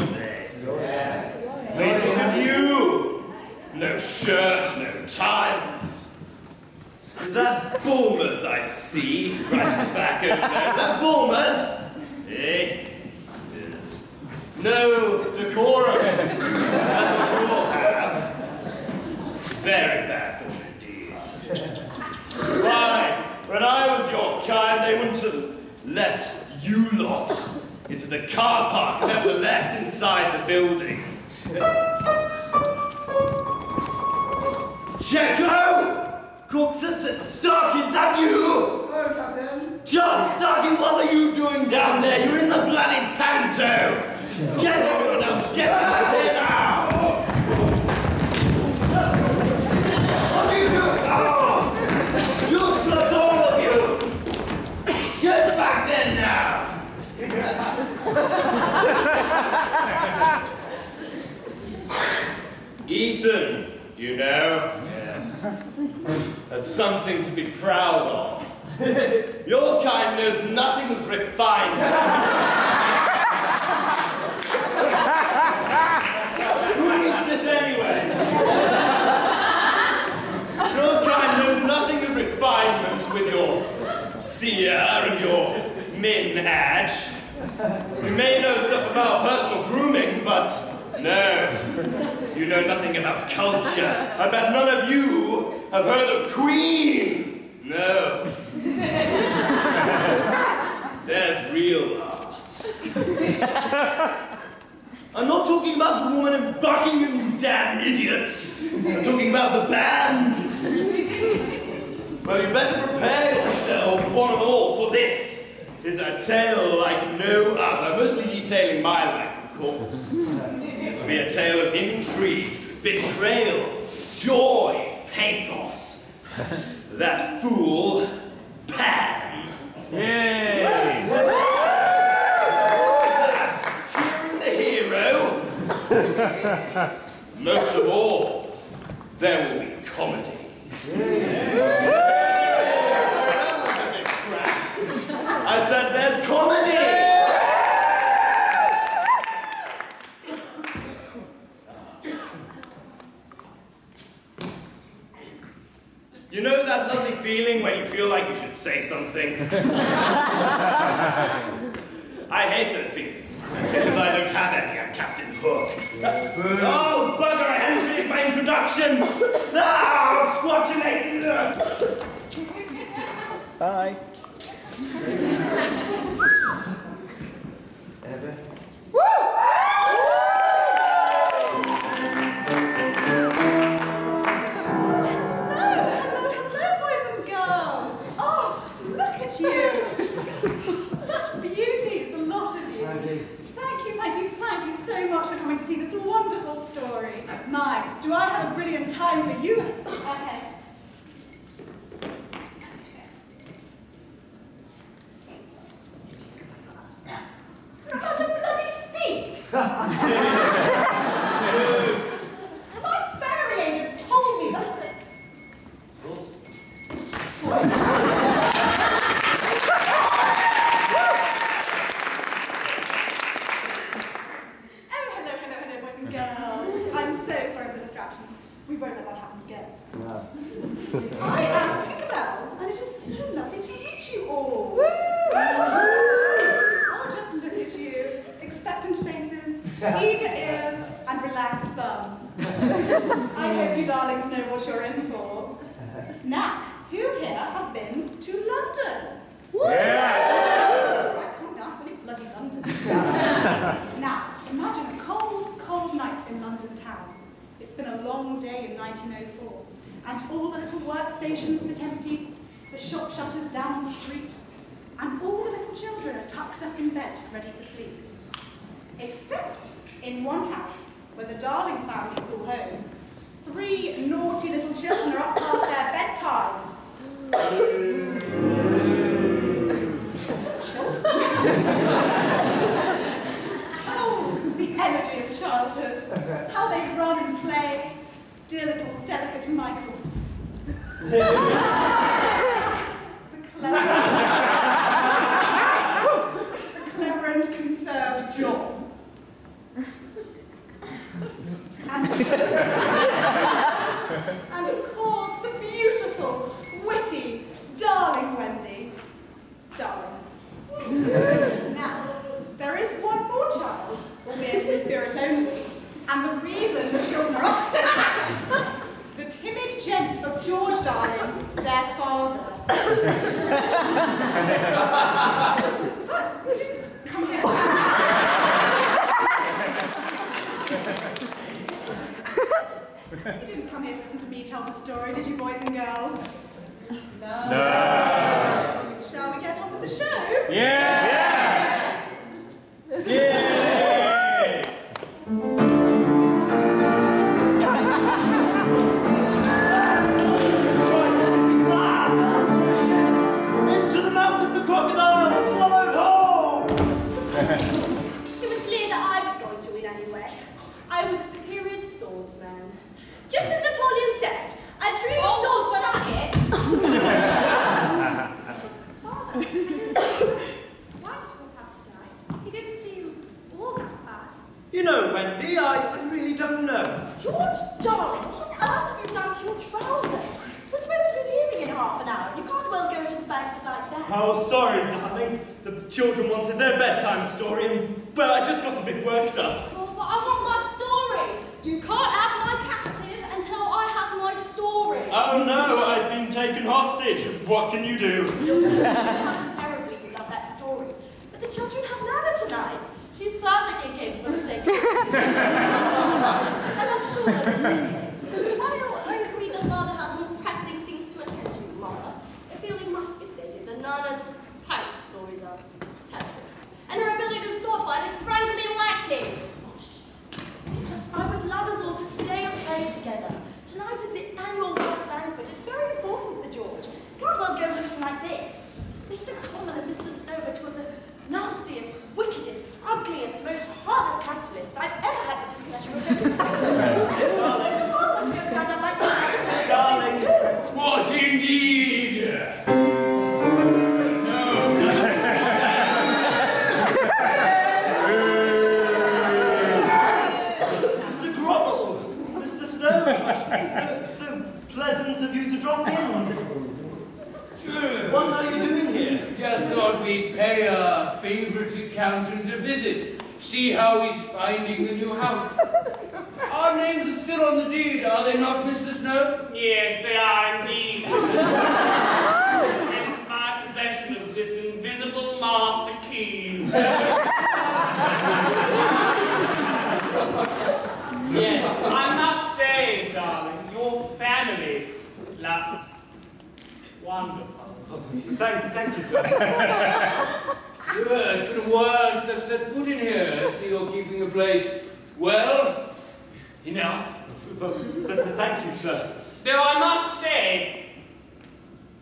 wouldn't they? They look at you. No shirt, no tie. Is that Bulmer's I see right in the back over there? Is that Bulmer's? Eh? No decorum. That's what you all have. Very bad form indeed. Why, when I was your kind, they wouldn't have let you lot into the car park, nevertheless inside the building. Checo! Stark, is that you? Hello, Captain. John Starkey, what are you doing down there? You're in the bloody panto! Get everyone else, get out of here now! What are you doing? Oh! Useless, all of you! Get back there now! Eton, you know. Yes. That's something to be proud of. Your kind knows nothing of refinement. Who needs this anyway? Your kind knows nothing of refinement with your seer and your menage. You may know stuff about personal grooming, but no, you know nothing about culture. I bet none of you have heard of Queen. No. There's real art. I'm not talking about the woman in Buckingham, you damn idiots. I'm talking about the band. Well, you better prepare yourselves, one and all, for this is a tale like no other, mostly detailing my life, of course. It'll be a tale of intrigue, betrayal, joy, pathos. That fool, Pan. Yay! That's cheering the hero. Most of all, there will be comedy. I said there's comedy! You know that lovely feeling when you feel like you should say something? I hate those feelings, because I don't have any. I'm Captain Hook. Oh, bugger, I hadn't finished my introduction! No, squatulate! Bye. My, do I have a brilliant time for you? Okay. You're about to bloody speak! My fairy agent told me that. We won't let that happen again. No. I am Tinkerbell, and it is so lovely to meet you all. Oh, just look at you. Expectant faces, eager ears, and relaxed bums. I hope you darlings know what you're in for. Now, who here has been to London? Yeah! All right, calm down, it's only bloody London. Now, imagine a cold, cold night in London town. It's been a long day in 1904, and all the little workstations sit empty, the shop shutters down on the street, and all the little children are tucked up in bed, ready for sleep. Except in one house, where the Darling family call home, 3 naughty little children are up past their bedtime. Just children. Oh, the energy of childhood. How they run and play. Dear little delicate Michael. The clever and conserved John. And the reason the children are upset, the timid gent of George Darling, their father. But you didn't come here. You didn't come here to listen to me tell the story, did you, boys and girls? No. Shall we get on with the show? Yes! Yay! Into the mouth of the crocodile, swallowed whole! It was clear that I was going to win anyway. I was a superior swordsman. Just as Napoleon said, a true swordsman Father, why did your papa die? He didn't seem all that bad. You know, Wendy, I really don't know. George, darling, what on earth have you done to your trousers? We're supposed to be leaving in half an hour. You can't well go to the banquet like that. Oh, sorry, darling. The children wanted their bedtime story, and, well, I just got a bit worked up. Oh, but I want my story. You can't have my captive until I have my story. Oh no, I've been taken hostage. What can you do? How terribly you love that story. But the children have Leda tonight. She's perfectly capable of taking it. And I'm sure I agree that Leda has more pressing things to attend to, Mother. I feel we must be stated that Nana's pirate stories are terrible. And her ability to sword fight is frankly lacking. Because I would love us all to stay and play together. Tonight is the annual work banquet. It's very important for George. Can't well go looking like this. Mr. Grommel and Mr. Snobe, two of the nastiest, wickedest, ugliest, most hardest capitalists I've ever had the displeasure of ever If the father was going to turn up like this, Darling. What indeed? Mr. Grommel, Mr. Snobe, so pleasant of you to drop in. What are you doing here? Just thought we'd pay our favourite accountant a visit. See how he's finding the new house. Our names are still on the deed, are they not, Mr. Snow? Yes, they are indeed. Hence my possession of this invisible master key. Yes, I must say, darling, your family looks wonderful. Thank you, sir. Yes, it's been a while since I've set foot in here. I see you're keeping the place well. Enough. Thank you, sir. Though I must say,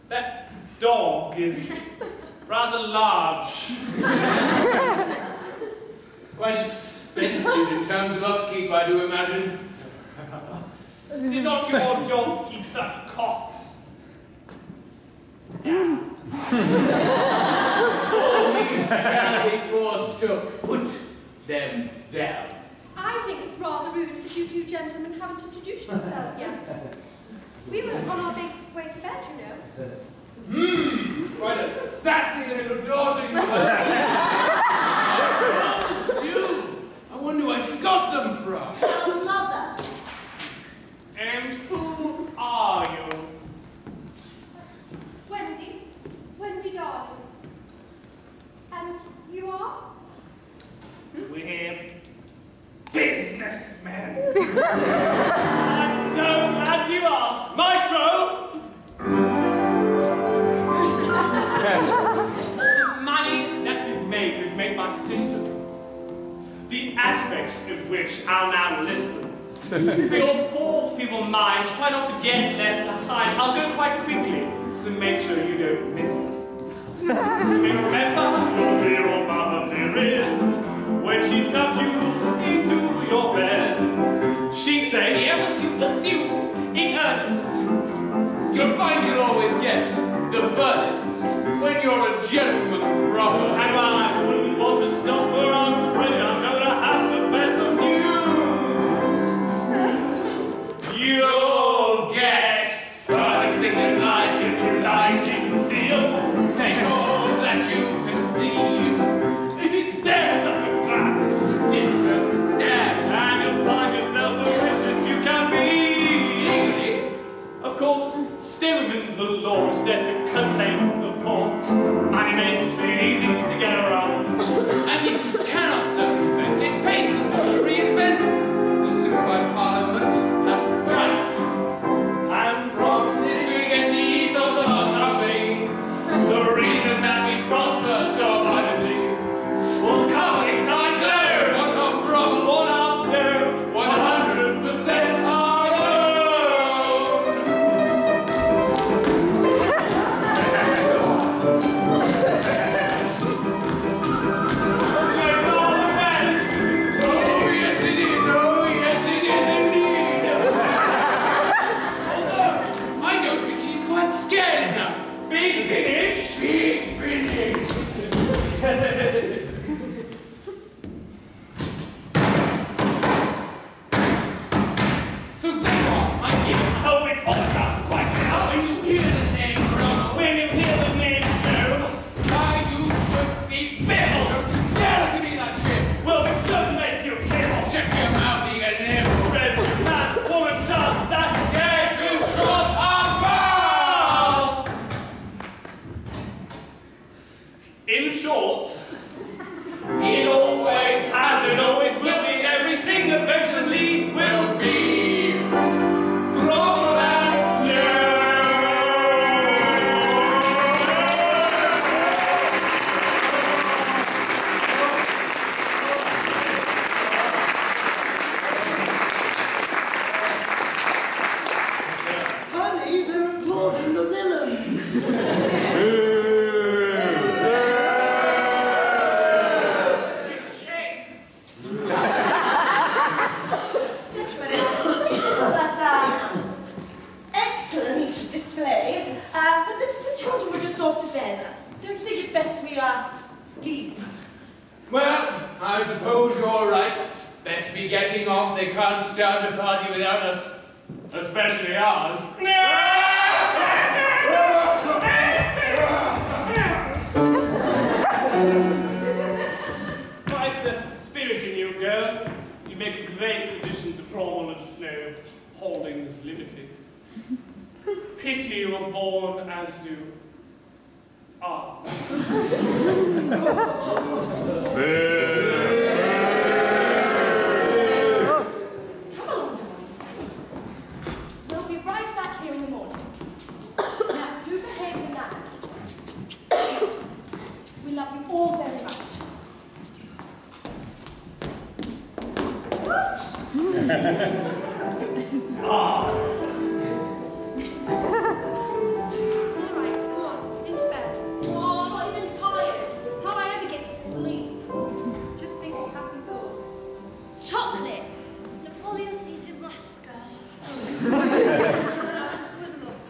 that dog is rather large. Quite expensive in terms of upkeep, I do imagine. Is it not your job to keep such costs down? Always shall be forced to put them down. I think it's rather rude that you two gentlemen haven't introduced yourselves yet. We were on our big way to bed, you know. Quite a sassy little daughter you have. You! I wonder where she got them from. your mother. And who are you? Wendy darling. And you are? We're businessmen. I'm so glad you asked. Maestro! The money that we've made my system. The aspects of which I'll now list them. For your poor, feeble minds, try not to get left behind. I'll go quite quickly, so make sure you don't miss it. Remember your dear old mother, dearest, when she tucked you into your bed. She'd say, Once you pursue in earnest, you'll find you'll always get the furthest when you're a gentleman of brother. and while I wouldn't want to stop her, I'm afraid I'm gonna have to bear some news. You'll get first thing in life if you lie, cheat and steal. Take all that you can see. If he stares at the glass, Distant stabs and you'll find yourself getting off. They can't start a party without us. Especially ours. Quite the spirit in you, girl. You make a great addition to Grommel and Snobe, Holdings Limited. Pity you were born as you are. We'll be right back here in the morning. Now, do behave in that. We love you all very much. Alright, come on, into bed. Oh, I'm not even tired. How I ever get sleep? Just think of happy thoughts. Chocolate. Napoleon seeded mascara. That's good enough.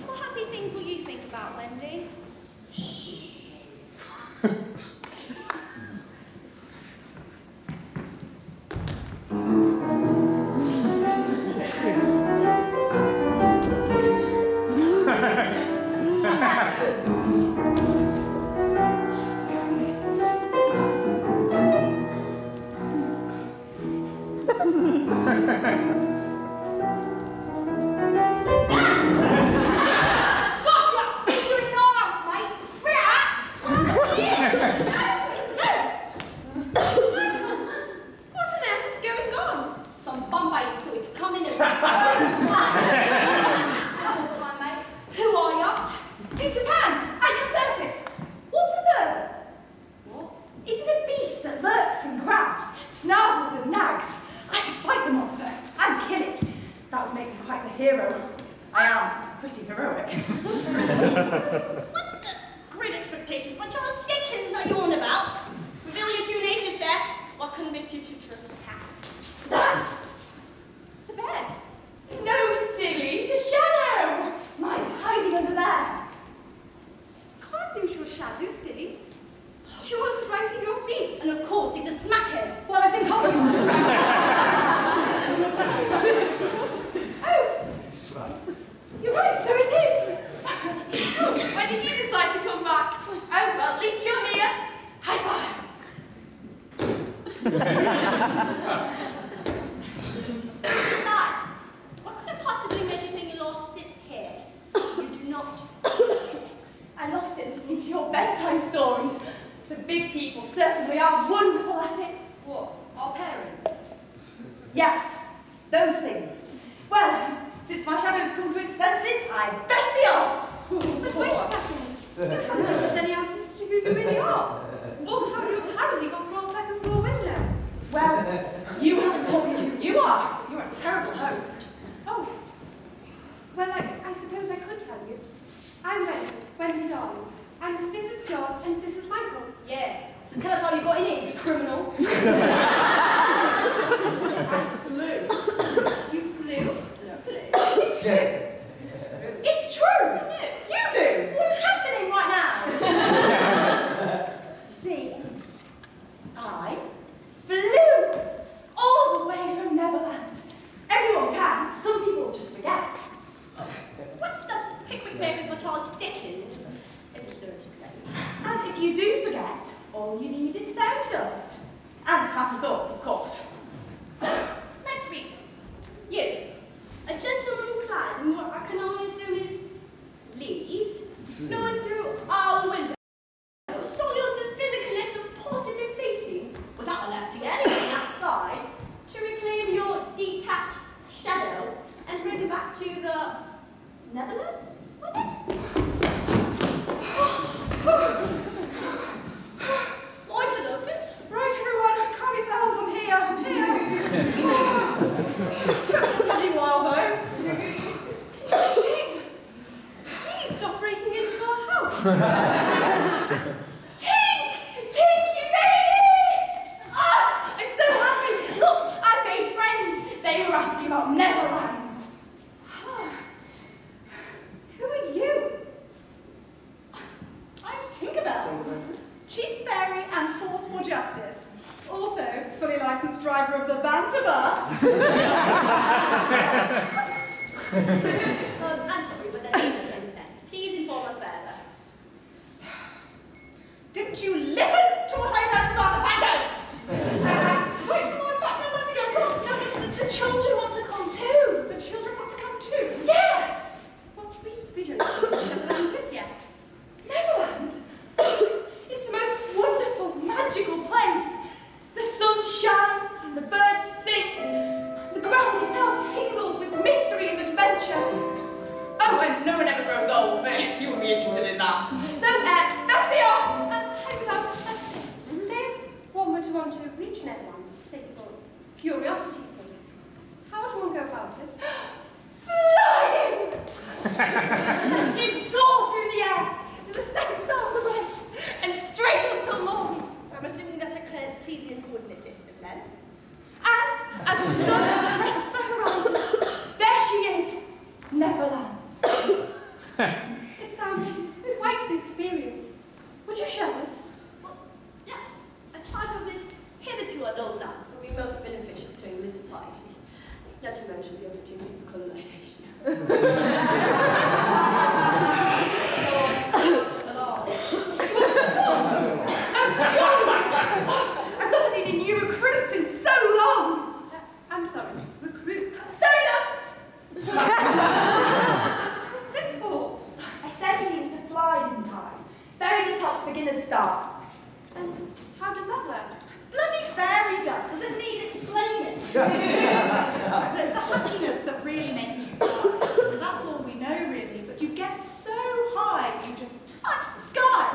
What happy things will you think about, Wendy? Gotcha! You're in our house, mate. Spit out! What on earth is going on? Some Bombay you thought you could come in and Come on, mate. Who are you? Peter Pan, at your service. What's a bird? What? Is it a beast that lurks and grabs, snarls and nags? I could fight the monster and kill it. That would make me quite the hero. I am pretty heroic. What the great expectations? What Charles Dickens are you on about? Reveal your true nature, sir. What convinced you to trespass? That's the bed. No, silly, the shadow. Mine's hiding under there. Can't lose your shadow, silly. Yours is right at your feet. And of course, he's a smackhead. Well, I think I'll be Oh! You're right, so it is. When did you decide to come back? Oh, well, at least you're here. High five. Besides, what could have possibly made you think you lost it here? You do not. I lost it listening to your bedtime stories. The big people certainly are wonderful at it. What? Our parents? Yes, those things. Well, since my shadow's come to its senses, I'd best be off. But wait a second. I don't think there's any answers to who you really are. Or how you apparently got through our second floor window. Well, you haven't told me who you are. You're a terrible host. Oh. Well, I suppose I could tell you. I'm Wendy darling. And this is John, and this is Michael. Yeah, so tell us how you got in here, you criminal. I flew. You flew? Lovely. It's true. It's true. You do. What is happening right now? See, I flew all the way from Neverland. Everyone can. Some people just forget. What the Pickwick Papers by Charles Dickens is a spirited saying. And if you do forget, all you need is fairy dust. And happy thoughts, of course. So, let's read. You, a gentleman clad in what I can only assume is leaves, flowing through our window, solely on the physical lift of positive thinking, without alerting anyone outside, to reclaim your detached shadow and bring it back to the Netherlands, was it? Right, Lucas. Right, everyone, calm yourselves, I'm here. Took me a bloody while, though. Jeez. Please stop breaking into our house. Tink, you made it! Ah, I'm so happy. Look, I made friends. They were asking about Neverland. Who are you? I'm Tinkerbell, Chief Fairy and Force for Justice. Also, fully licensed driver of the front of us. I'm sorry, but that doesn't make any sense. Please inform us further. Didn't you listen to what I said on the patio? Wait, come on, patio, let me go. Come on, no, the children want to come too. The children want to come too. Yeah! Well, we don't know what Neverland is yet. Neverland? It's the most wonderful, magical place. The sun shines and the birds sing. The ground itself tingles with mystery and adventure. Oh, and no one ever grows old, but you wouldn't be interested in that. So, that's me off. Hang about. Say one were to want to reach Neverland, say for curiosity's sake. How would one go about it? Flying! You soar through the air to the second star of the west and straight until morning. I'm assuming that's a Cartesian coordinate system then. And as the sun crests the horizon, there she is, Neverland. It sounds quite an experience. Would you show us? Well, yeah, a child of this hitherto unknown lands would be most beneficial to English society. Not to mention the opportunity for colonisation. I've not had any new recruits in so long. I'm sorry, recruits. Stardust! What's this for? I said you needed to fly in time. Fairy just helps beginners start. And how does that work? It's bloody fairy dust. Does it need explaining? But it's the happiness that really makes you fly. And that's all we know, really. But you get so high, you just touch the sky.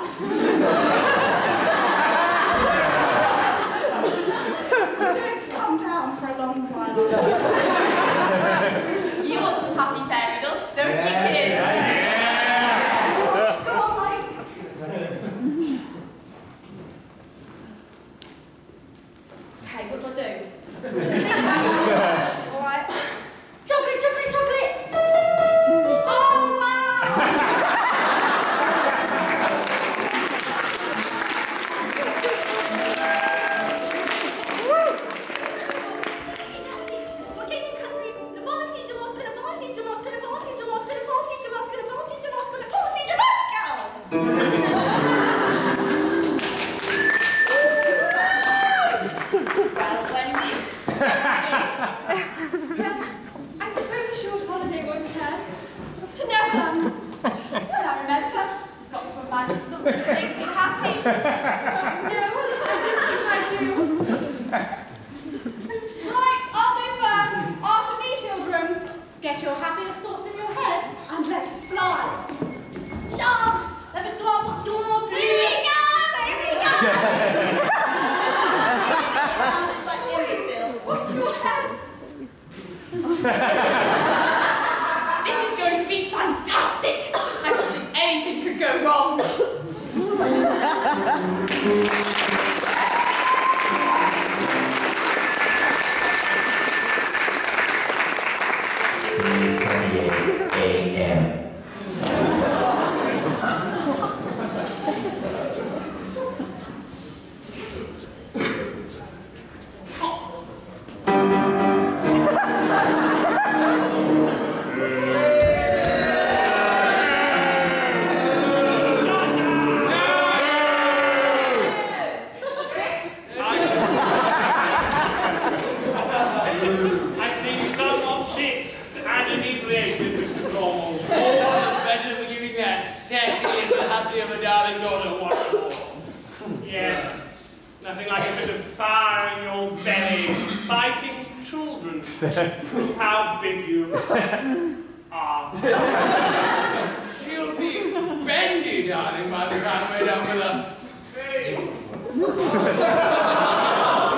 Don't come down for a long while. You want some happy fairy dust, don't you, kids? Go on, Mike. Okay, what do I do? Just think about it. All right. Chocolate, chocolate, chocolate. Oh, wow. I suppose a short holiday won't hurt. To Neverland. Well, I remember. You've got to imagine something that makes you happy. No, I don't think I do. Right, I'll go first. After me, children. Get your happiest thoughts in your head and let's fly. Chant, avec toi pour tout mon plus. Here we go. Like imbeciles. Watch your hands. This is going to be fantastic. I don't think anything could go wrong. A.M. I've seen so much shit and inebriated, Mr. Grommel. Oh, better for giving that sassy little hussy of a darling daughter what for. Yes, nothing like a bit of fire in your belly for fighting children. Prove how big you are. She'll be bendy, darling, by the time we're done with her. Hey. What do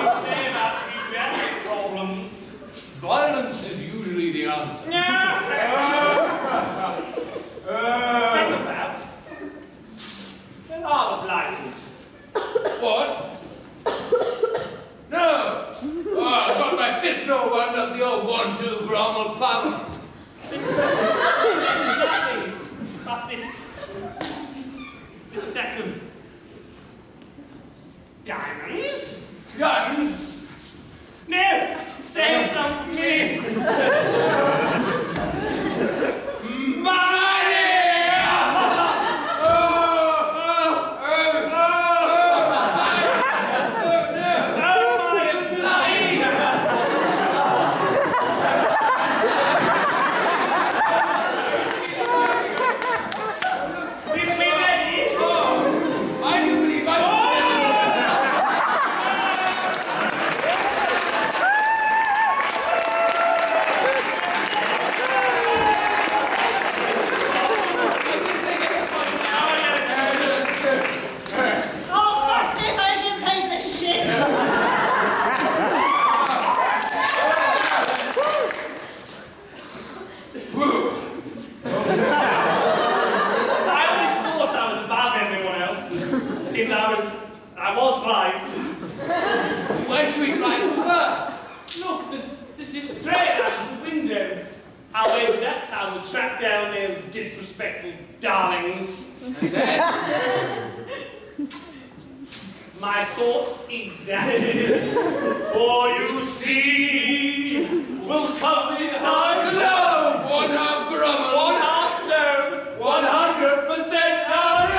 you say about pediatric problems? Violence is usually the answer. Well, there are the blighters. What? No! Oh, I've got my fist so wound up the old 1-2 Grommel pump. Nothing but this sack of diamonds. Diamonds? No! disrespectful darlings. And then, My thoughts exactly. For you see, will come the time. no, 1/2 Grommel, 1/2 Snobe, 100% our own.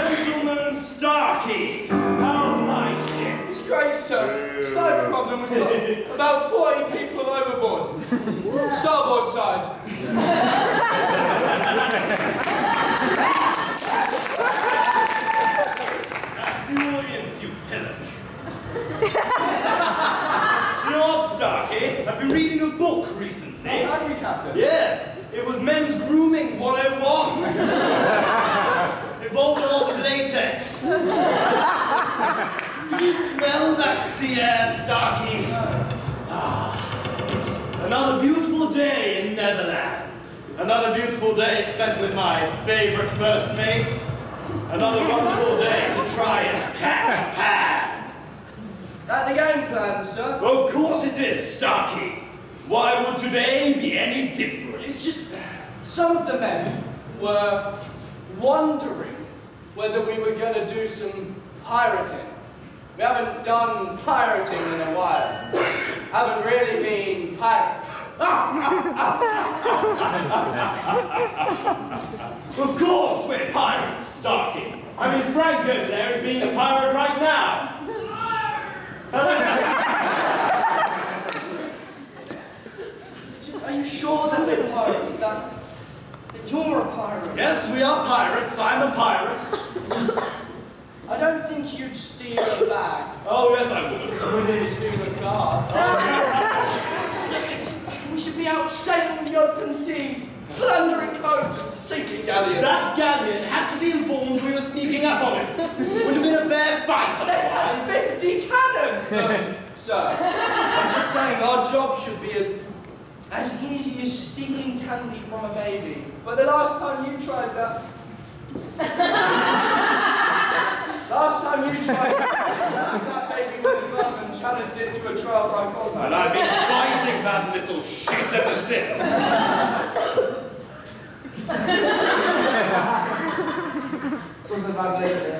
Gentleman Starkey, how's my ship? It's great, sir. Side problem, we've got about 40 people overboard. Starboard side. That's the audience, you pillock. Do you know what, Starkey? I've been reading a book recently. Have you, Captain? Yes, it was Men's Grooming 101. Involved a lot of latex. Can you smell that sea air, Starkey? Ah, another beautiful day in Netherland. Another beautiful day spent with my favourite first mates. Another wonderful day to try and catch Pan. That the game plan, sir? Of course it is, Starkey. Why would today be any different? It's just some of the men were wondering whether we were going to do some pirating. We haven't done pirating in a while. Haven't really been pirates. Of course we're pirates, Starkey. I mean, Frank over there is being a pirate right now. Are you sure that we're pirates? That you're a pirate? Yes, we are pirates. I'm a pirate. I don't think you'd steal a bag. Oh, yes, I would. Would you steal a car? We should be out sailing the open seas, plundering coves and sinking galleons. That galleon had to be informed we were sneaking up on it. Would have been a fair fight, They had otherwise. 50 cannons! Sir, I'm just saying our job should be as easy as stealing candy from a baby. But the last time you tried that... that baby with a glove and challenged it to a trial by combat. And I've been fighting that little shit ever since. Was a bad lady.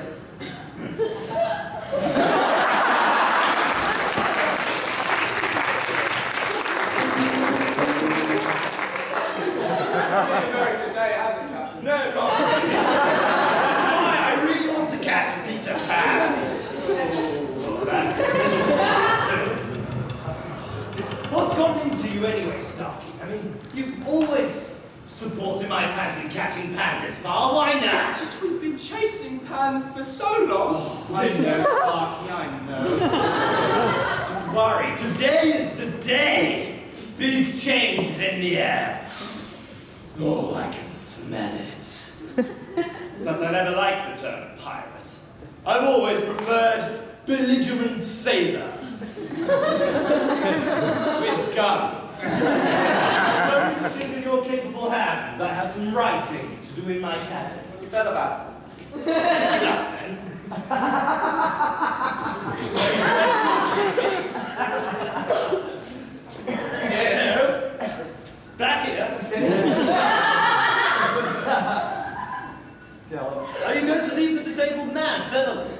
Very good day, hasn't it, Captain? No, not really. Why, I really want to catch Peter Pan. What's gone into you anyway, Starkey? I mean, you've always supported my plans in catching Pan this far. Why not? It's just we've been chasing Pan for so long. I know, Sparky, I know. Don't worry, today is the day. Big change in the air. Oh, I can smell it. Plus, I never liked the term pirate. I've always preferred belligerent sailor. With guns. Very interested in your capable hands. I have some writing to do in my cabin. What you felt about Get up, then. Here. Back here. Are you going to leave the disabled man featherless?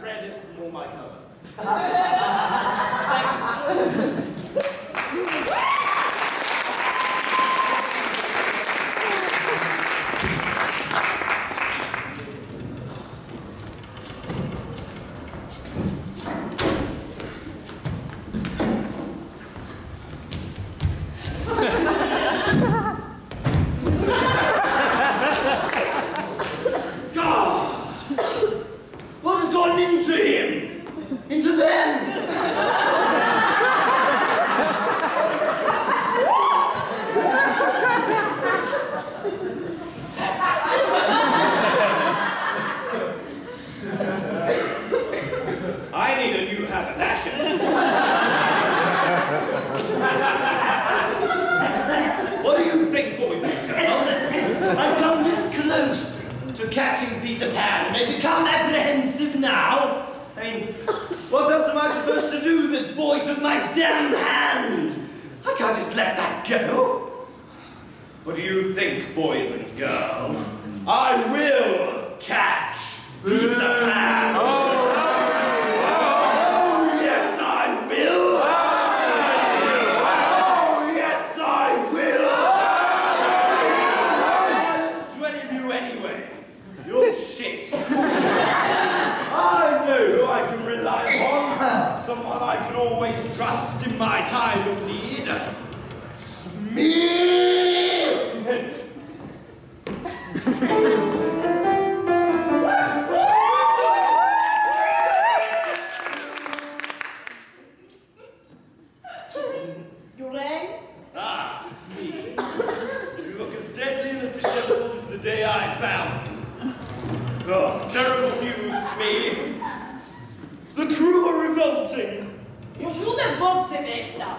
Red is more my colour. Thank you. run into him, into them. I need a new haberdasher. What do you think, boys and girls? I've come this close to catching Peter Pan, and they become apprehensive now. I mean, what else am I supposed to do? The boy took my damn hand. I can't just let that go. What do you think, boys and girls? I will catch Peter Pan. Oh, yes, I will. Oh, yes, I will. 20 of you anyway. You're shit. I know who I can rely on. Someone I can always trust in my time of need. Smee! You rang? Ah, Smee. You look as deadly and as disheveled as the day I found you. Oh, terrible news, Smee. The crew are revolting. You should have bought the besta.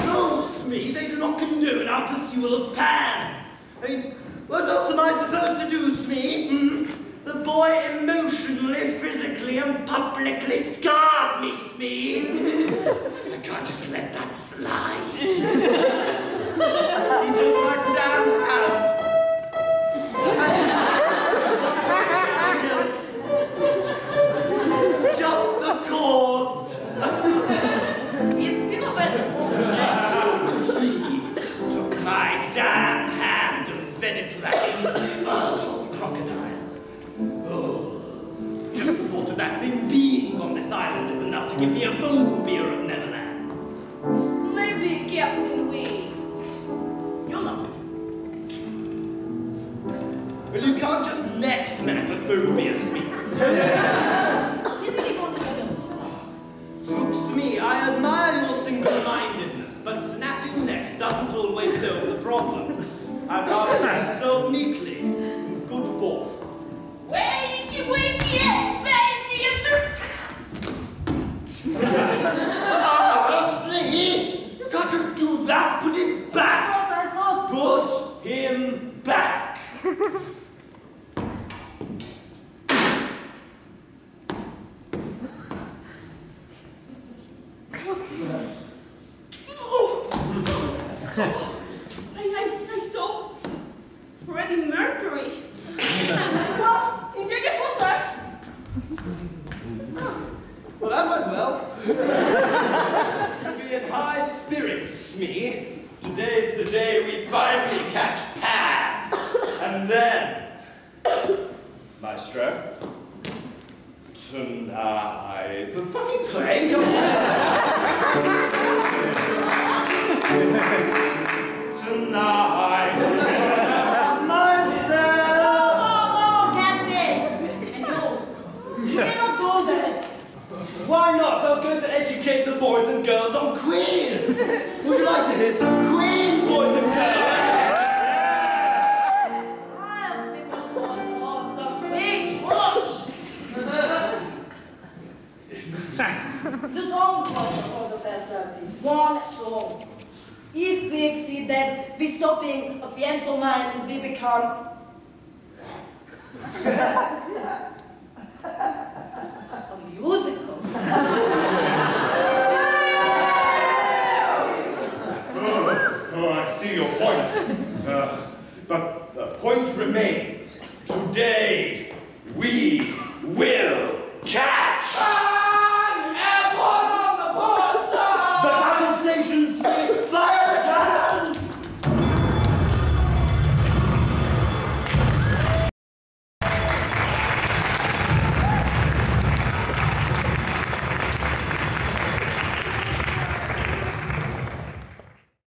No, Smee, they do not condone our pursuit of Pan. I mean, what else am I supposed to do, Smee? The boy emotionally, physically, and publicly scarred me, Smee. I can't just let that slide. He took my damn hand. It's just the cords. It's been a better He took my damn hand and fed it to that infernal crocodile. Oh, just the thought of that thing being on this island is enough to give me a phobia of Neverland. Maybe Captain Wee. You know. Well, you can't just neck snap a phobia, Smee. Isn't he going to get him? Look, Smee, I admire your single-mindedness, but snapping necks doesn't always solve the problem. I'd rather snap so neatly, with good force. Wakey, wakey, baby! Smee, you can't just do that. Put him back. What I thought. Put him back. I saw Freddie Mercury. Well, enjoy your food, sir. Well, that went well. Be in high spirits, Smee. Today's the day we finally catch Pan. And then, Maestro, tonight. For fucking play, come on. Tonight. Myself. Oh, Captain. And you cannot do that. Why not? I'll go to educate the boys and girls on Queen. Would you like to hear some Queen, boys and girls? I'll speak of some big rush. The song for the festivities. One song. If we exceed that, we stopping a pantomime and we become